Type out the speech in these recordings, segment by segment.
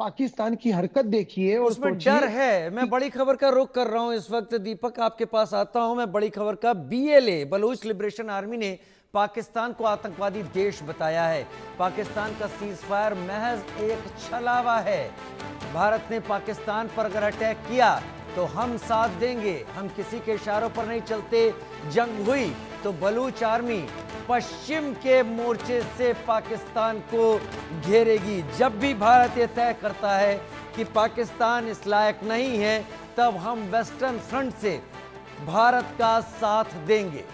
पाकिस्तान की हरकत देखिए और उसमें डर सोचिए है। मैं कि बड़ी खबर का रुख कर रहा हूं इस वक्त, दीपक आपके पास आता हूं। मैं बड़ी खबर का, बीएलए बलूच लिबरेशन आर्मी ने पाकिस्तान को आतंकवादी देश बताया है। पाकिस्तान का सीज फायर महज एक छलावा है। भारत ने पाकिस्तान पर अगर अटैक किया तो हम साथ देंगे, हम किसी के इशारों पर नहीं चलते। जंग हुई तो बलूच आर्मी पश्चिम के मोर्चे से पाकिस्तान को घेरेगी। जब भी भारत यह तय करता है कि पाकिस्तान इस लायक नहीं है, तब हम वेस्टर्न फ्रंट से भारत का साथ देंगे।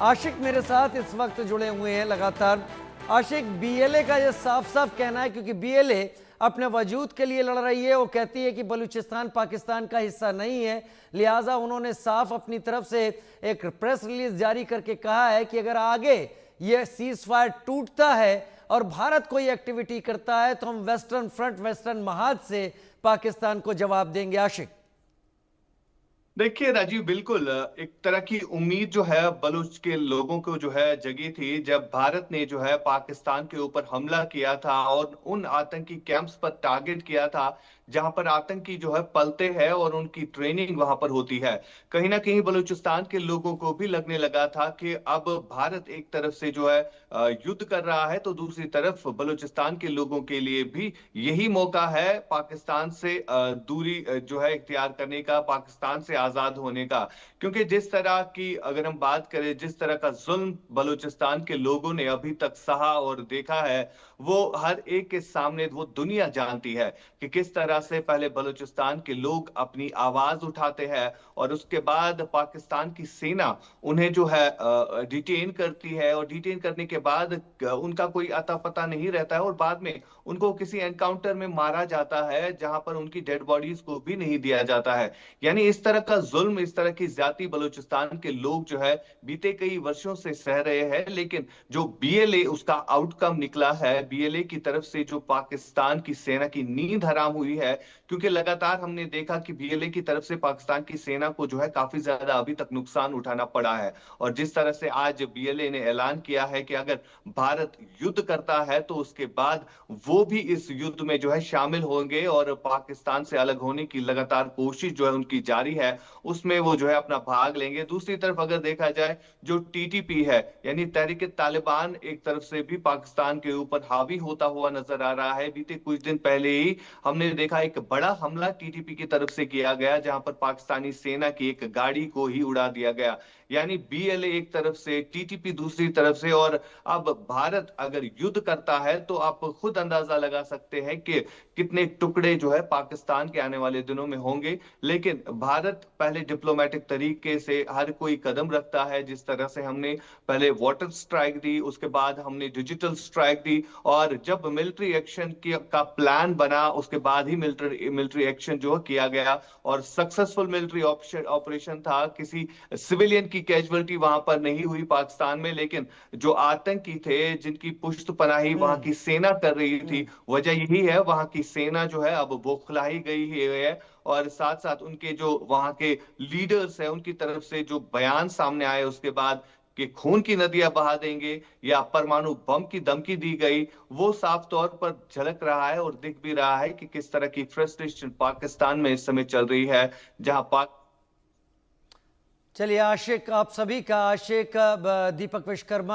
आशिक मेरे साथ इस वक्त जुड़े हुए हैं लगातार। आशिक, बीएलए का यह साफ साफ कहना है, क्योंकि बीएलए अपने वजूद के लिए लड़ रही है, वो कहती है कि बलूचिस्तान पाकिस्तान का हिस्सा नहीं है, लिहाजा उन्होंने साफ अपनी तरफ से एक प्रेस रिलीज जारी करके कहा है कि अगर आगे यह सीज फायर टूटता है और भारत कोई एक्टिविटी करता है तो हम वेस्टर्न फ्रंट, वेस्टर्न महाज से पाकिस्तान को जवाब देंगे। आशिक, देखिए राजीव, बिल्कुल एक तरह की उम्मीद जो है बलूच के लोगों को जो है जगी थी जब भारत ने जो है पाकिस्तान के ऊपर हमला किया था और उन आतंकी कैंप्स पर टारगेट किया था जहां पर आतंकी जो है पलते हैं और उनकी ट्रेनिंग वहां पर होती है। कहीं ना कहीं बलूचिस्तान के लोगों को भी लगने लगा था कि अब भारत एक तरफ से जो है युद्ध कर रहा है, तो दूसरी तरफ बलूचिस्तान के लोगों के लिए भी यही मौका है पाकिस्तान से दूरी जो है इख्तियार करने का, पाकिस्तान से आजाद होने का। क्योंकि जिस तरह की अगर हम बात करें, जिस तरह का जुल्म बलूचिस्तान के लोगों ने अभी तक सहा और देखा है, वो हर एक के सामने वो दुनिया जानती है कि किस तरह से पहले बलूचिस्तान के लोग अपनी आवाज उठाते हैं और उसके बाद पाकिस्तान की सेना उन्हें जो है डिटेन करती है, और डिटेन करने के बाद उनका कोई अता पता नहीं रहता है और बाद में उनको किसी एनकाउंटर में मारा जाता है जहां पर उनकी डेड बॉडीज को भी नहीं दिया जाता है। यानी इस तरह का जुल्म, इस तरह की ज्यादती बलूचिस्तान के लोग जो है बीते कई वर्षों से सह रहे हैं। लेकिन जो बीएलए उसका आउटकम निकला है, बीएलए की तरफ से जो पाकिस्तान की सेना की नींद हराम हुई है, क्योंकि लगातार हमने देखा कि बीएलए की तरफ से पाकिस्तान की सेना को जो है काफी ज्यादा अभी तक नुकसान उठाना पड़ा है। और जिस तरह से आज बीएलए ने ऐलान किया है कि अगर भारत युद्ध करता है तो उसके बाद वो भी इस युद्ध में जो है शामिल होंगे और पाकिस्तान से अलग होने की लगातार कोशिश जो है उनकी जारी है, उसमें वो जो है अपना भाग लेंगे। दूसरी तरफ अगर देखा जाए, जो टीटीपी है यानी तहरीक तालिबान एक तरफ से भी पाकिस्तान के ऊपर हावी होता हुआ नजर आ रहा है। बीते कुछ दिन पहले ही हमने देखा एक बड़ा हमला टीटीपी की तरफ से किया गया जहां पर पाकिस्तानी सेना की एक गाड़ी को ही उड़ा दिया गया। यानी बीएलए एक तरफ से, टीटीपी दूसरी तरफ से, और अब भारत अगर युद्ध करता है तो आप खुद अंदाजा लगा सकते हैं कि कितने टुकड़े जो है पाकिस्तान के आने वाले दिनों में होंगे। लेकिन भारत पहले डिप्लोमेटिक तरीके से हर कोई कदम रखता है, जिस तरह से हमने पहले वाटर स्ट्राइक दी, उसके बाद हमने डिजिटल स्ट्राइक दी, और जब मिलिट्री एक्शन का प्लान बना उसके बाद ही मिलिट्री एक्शन जो किया गया और सक्सेसफुल मिलिट्री ऑपरेशन था। किसी सिविलियन की कैजुअलिटी वहां पर नहीं हुई पाकिस्तान में, लेकिन जो आतंकी थे जिनकी पुश्तपनाही वहां की सेना कर रही थी, वजह यही है वहां की सेना जो है अब बौखलाई गई है। और साथ साथ उनके जो वहां के लीडर्स हैं उनकी तरफ से जो बयान सामने आए उसके बाद कि खून की नदियां बहा देंगे या परमाणु बम की धमकी दी गई, वो साफ तौर पर झलक रहा है और दिख भी रहा है कि किस तरह की फ्रस्ट्रेशन पाकिस्तान में इस समय चल रही है। जहां पाक चलिए आशिक, आप सभी का आशिक दीपक विश्वकर्मा